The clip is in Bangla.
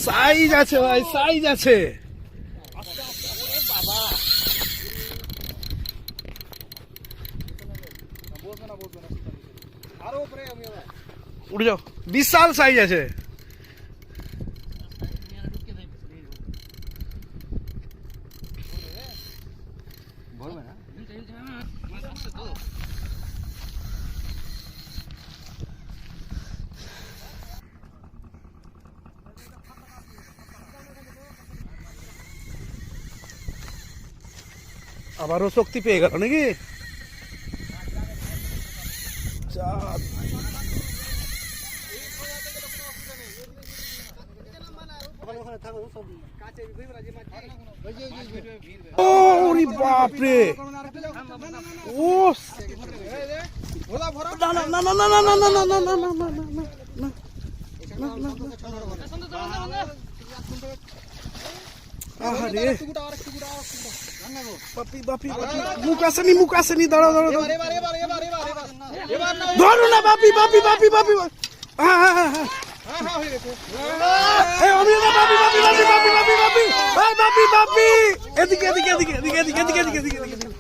সাইজ আছে ভাই, সাইজ আছে। উঠে যাও, বিশাল সাইজ আছে। আবারও শক্তি পেয়ে গেল নাকি? বাপরে, ও না না না না না না না না না না না না। আরে বাপি বাপি বাপি, মুখ আসেনি, দাঁড়াও দাঁড়াও, ধরো না বাপি বাপি বাপি বাপি। হ্যাঁ হ্যাঁ হ্যাঁ হ্যাঁ, বাপি বাপি বাপি বাপি বাপি বাপি বাপি, এদিকে এদিকে এদিকে এদিকে এদিকে এদিকে এদিকে এদিকে।